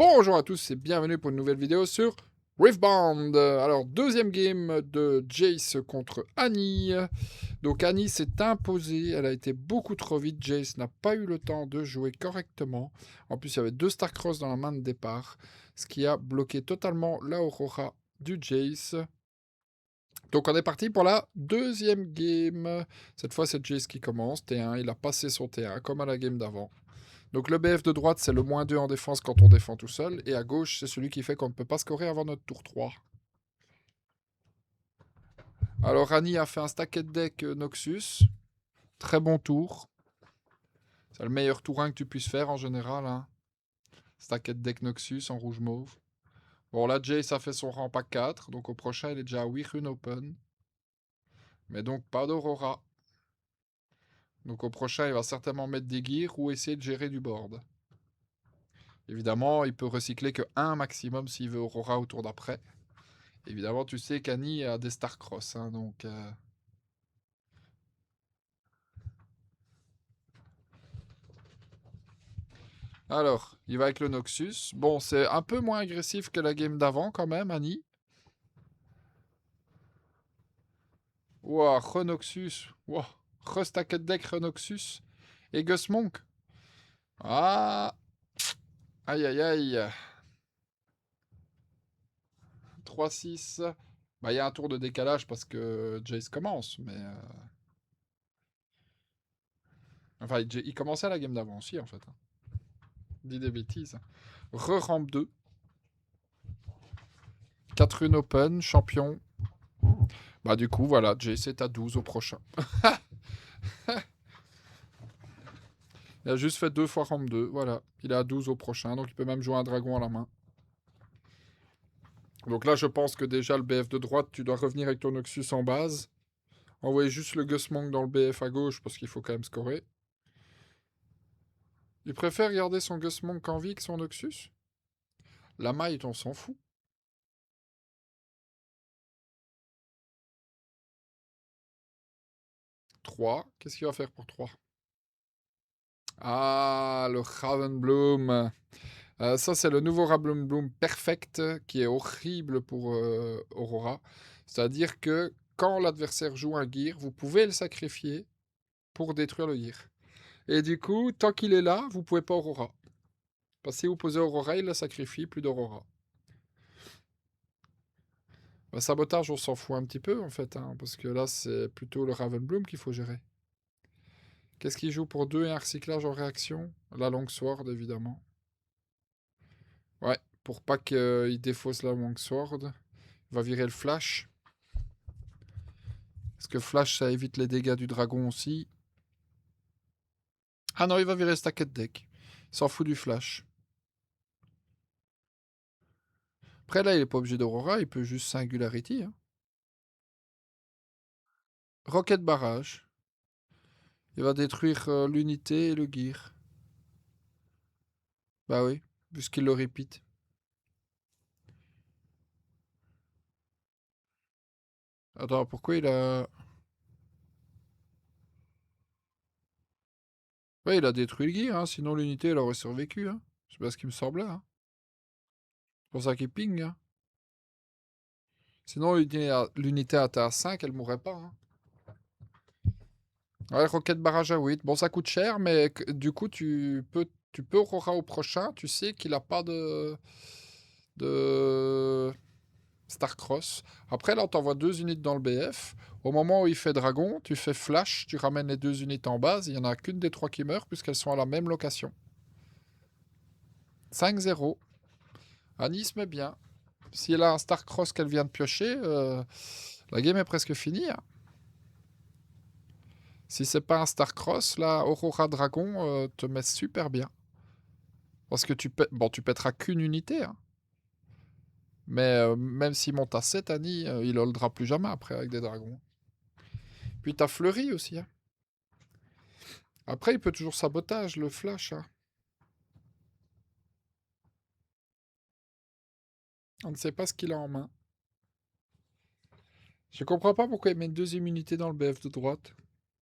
Bonjour à tous et bienvenue pour une nouvelle vidéo sur Riftbound. Alors, deuxième game de Jace contre Annie. Donc Annie s'est imposée, elle a été beaucoup trop vite. Jace n'a pas eu le temps de jouer correctement. En plus, il y avait deux Starcross dans la main de départ, ce qui a bloqué totalement la Aurora du Jace. Donc on est parti pour la deuxième game. Cette fois, c'est Jace qui commence. T1, il a passé son T1 comme à la game d'avant. Donc le BF de droite, c'est le -2 en défense quand on défend tout seul. Et à gauche, c'est celui qui fait qu'on ne peut pas scorer avant notre tour 3. Alors Rani a fait un stacket deck Noxus. Très bon tour. C'est le meilleur tour 1 que tu puisses faire en général. Hein. Stacket deck Noxus en rouge mauve. Bon là, Jace a fait son ramp à 4. Donc au prochain, il est déjà à 8 runes open. Mais donc pas d'Aurora. Donc au prochain, il va certainement mettre des gears ou essayer de gérer du board. Évidemment, il peut recycler que 1 maximum s'il veut Aurora au tour d'après. Évidemment, tu sais qu'Annie a des Starcross, hein, donc... Alors, il va avec le Noxus. Bon, c'est un peu moins agressif que la game d'avant, quand même, Annie. Ouah, Renoxus. Ouah, Restacket Deck Renoxus. Et Gus Monk. Ah. Aïe, aïe, aïe. 3-6. Bah, il y a un tour de décalage parce que Jace commence, mais... Enfin, il commençait à la game d'avant aussi, en fait. Dis des bêtises. Re-ramp 2. 4 runes open, champion. Bah du coup, voilà, Jace est à 12 au prochain. Il a juste fait 2 fois ramp 2, voilà. Il est à 12 au prochain, donc il peut même jouer un dragon à la main. Donc là, je pense que déjà, le BF de droite, tu dois revenir avec ton Noxus en base. Envoyer juste le Gusmonk dans le BF à gauche, parce qu'il faut quand même scorer. Il préfère garder son Gusmonk en vie que son Noxus. La maille, on s'en fout. 3. Qu'est-ce qu'il va faire pour 3? Ah, le Ravenbloom. Ça, c'est le nouveau Ravenbloom Perfect qui est horrible pour Aurora. C'est-à-dire que quand l'adversaire joue un gear, vous pouvez le sacrifier pour détruire le gear. Et du coup, tant qu'il est là, vous pouvez pas Aurora. Parce que si vous posez Aurora, il la sacrifie, plus d'Aurora. Bah, sabotage, on s'en fout un petit peu en fait, hein, parce que là, c'est plutôt le Ravenbloom qu'il faut gérer. Qu'est-ce qu'il joue pour 2 et un recyclage en réaction? La Longsword, évidemment. Ouais, pour pas qu'il défausse la Longsword. Il va virer le Flash. Parce que Flash, ça évite les dégâts du dragon aussi. Ah non, il va virer Stacket Deck. Il s'en fout du Flash. Après, là, il est pas obligé d'Aurora, il peut juste Singularity. Hein. Rocket Barrage. Il va détruire l'unité et le gear. Bah oui, puisqu'il le repeat. Attends, pourquoi il a... Ouais, il a détruit le gear, hein, sinon l'unité, elle aurait survécu. Hein. C'est pas ce qui me semblait. Hein. C'est pour ça qu'il ping. Hein. Sinon, l'unité à terre 5, elle mourrait pas. Hein. Ouais, Rocket Barrage à 8. Bon, ça coûte cher, mais du coup, tu peux Aurora au prochain. Tu sais qu'il a pas de Starcross. Après, là, on t'envoie 2 unités dans le BF. Au moment où il fait Dragon, tu fais Flash, tu ramènes les 2 unités en base. Il n'y en a qu'une des 3 qui meurt, puisqu'elles sont à la même location. 5-0. Annie se met bien. Si elle a un Starcross qu'elle vient de piocher, la game est presque finie. Hein. Si c'est pas un Starcross, là, Aurora Dragon te met super bien. Parce que tu pèteras qu'une unité. Hein. Mais même s'il monte à 7, Annie, il holdera plus jamais après avec des dragons. Puis t'as Fleury aussi. Hein. Après, il peut toujours sabotage, le flash. Hein. On ne sait pas ce qu'il a en main. Je comprends pas pourquoi il met 2 immunités dans le BF de droite.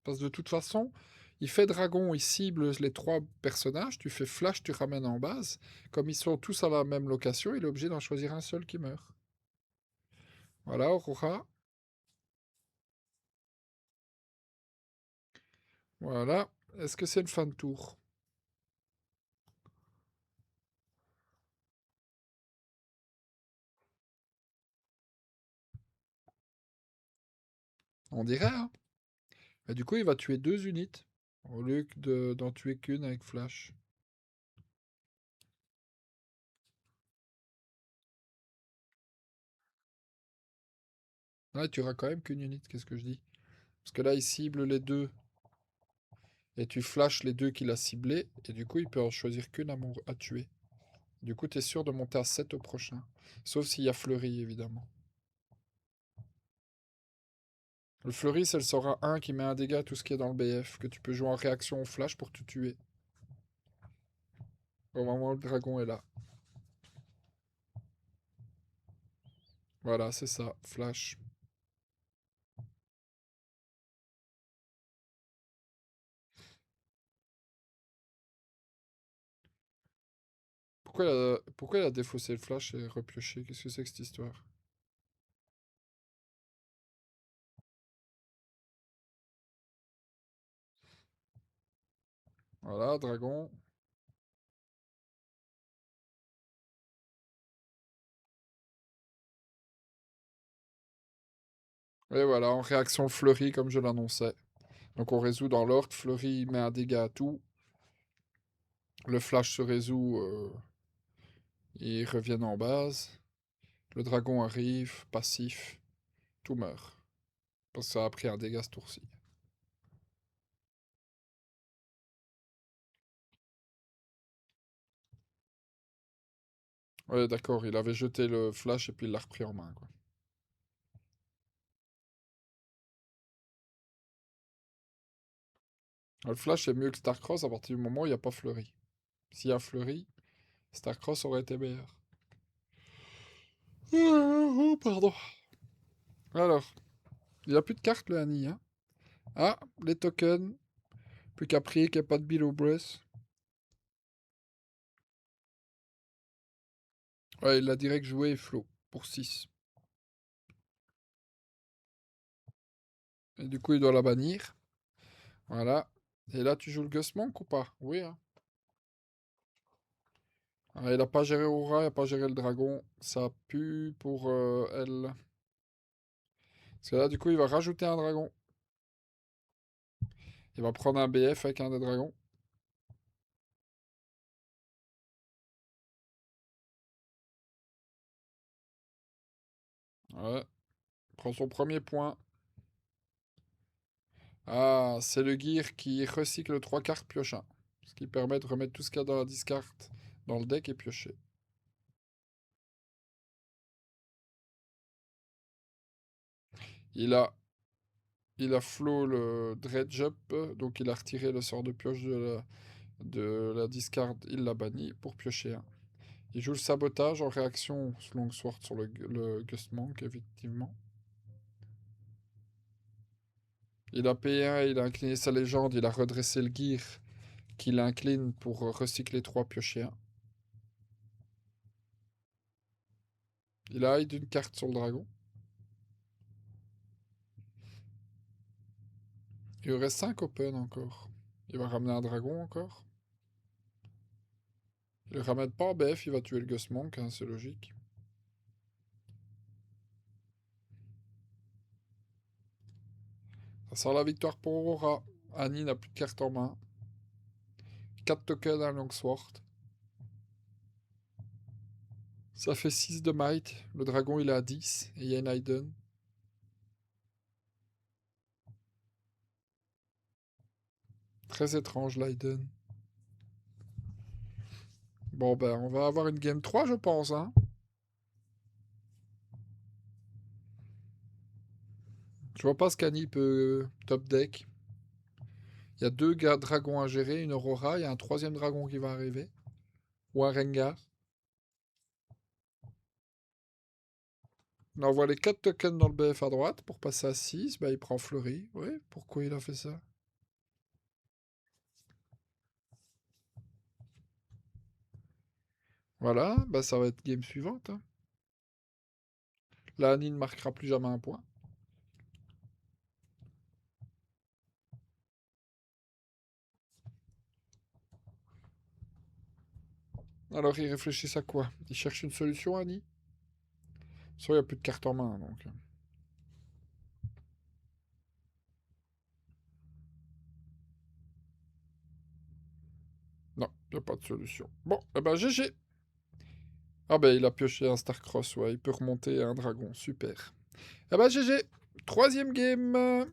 Parce que de toute façon, Il fait dragon, il cible les 3 personnages, tu fais flash, tu ramènes en base. Comme ils sont tous à la même location, il est obligé d'en choisir un seul qui meurt. Voilà, Aurora. Voilà. Est-ce que c'est une fin de tour? On dirait, hein. Et du coup, il va tuer 2 unités au lieu d'en tuer qu'une avec flash. Ouais, tu auras quand même qu'une unité, qu'est-ce que je dis? Parce que là, il cible les 2. Et tu flashes les 2 qu'il a ciblés. Et du coup, il peut en choisir qu'une à tuer. Du coup, tu es sûr de monter à 7 au prochain. Sauf s'il y a Fleury, évidemment. Le Fleury, c'est le sort à 1 qui met un dégât à tout ce qui est dans le BF. Que tu peux jouer en réaction au flash pour te tuer. Au moment où le dragon est là. Voilà, c'est ça. Flash. Pourquoi il a défaussé le flash et repioché? Qu'est-ce que c'est que cette histoire? Voilà, dragon. Et voilà, en réaction Fleury, comme je l'annonçais. Donc on résout dans l'ordre. Fleury met un dégât à tout. Le flash se résout. Ils reviennent en base. Le dragon arrive, passif. Tout meurt. Parce que ça a pris un dégât ce tour-ci. Ouais, d'accord, il avait jeté le flash et puis il l'a repris en main, quoi. Le flash est mieux que Starcross à partir du moment où il n'y a pas Fleury. S'il y a Fleury, Starcross aurait été meilleur. Oh, pardon. Alors, il n'y a plus de cartes, le Annie, hein. Ah, les tokens. Plus qu'après qu'il n'y a pas de Below Breath. Ouais, il a direct joué et flow pour 6. Et du coup, il doit la bannir. Voilà. Et là, tu joues le Gusmonk ou pas? Oui, hein. Ah, il a pas géré Aura, il a pas géré le dragon. Ça pue pour elle. Parce que là, du coup, il va rajouter un dragon. Il va prendre un BF avec un des dragons. Ouais. Prend son premier point. Ah, c'est le gear qui recycle 3 cartes pioche 1. Ce qui permet de remettre tout ce qu'il y a dans la discard dans le deck et piocher. Il a, il a flow le dredge up, donc il a retiré le sort de pioche de la discard, il l'a banni pour piocher un. Il joue le sabotage en réaction Longsword sur le Gustmonk, effectivement. Il a payé 1, il a incliné sa légende, il a redressé le gear qu'il incline pour recycler 3 piocher 1. Il a hide une carte sur le dragon. Il lui reste 5 open encore. Il va ramener un dragon encore. Il le ramène pas en BF, il va tuer le Gusmonk, hein, c'est logique. Ça sent la victoire pour Aurora. Annie n'a plus de carte en main. 4 tokens à Longsword. Ça fait 6 de might. Le dragon il est à 10. Et il y a une Aiden. Très étrange l'Aiden. Bon ben on va avoir une game 3 je pense, hein. Je vois pas ce qu'Annie peut top deck. Il y a 2 dragons à gérer, une Aurora, il y a un troisième dragon qui va arriver. Ou un Rengar. On envoie les 4 tokens dans le BF à droite pour passer à 6. Bah il prend Fleury. Oui, pourquoi il a fait ça? Voilà, bah ça va être game suivante, hein. Là, Annie ne marquera plus jamais un point. Alors, ils réfléchissent à quoi? Ils cherchent une solution, Annie? Soit il n'y a plus de cartes en main, donc. Non, il n'y a pas de solution. Bon, eh ben GG. Ah ben, il a pioché un Starcross, ouais, il peut remonter à un dragon, super. Eh ben GG. Troisième game.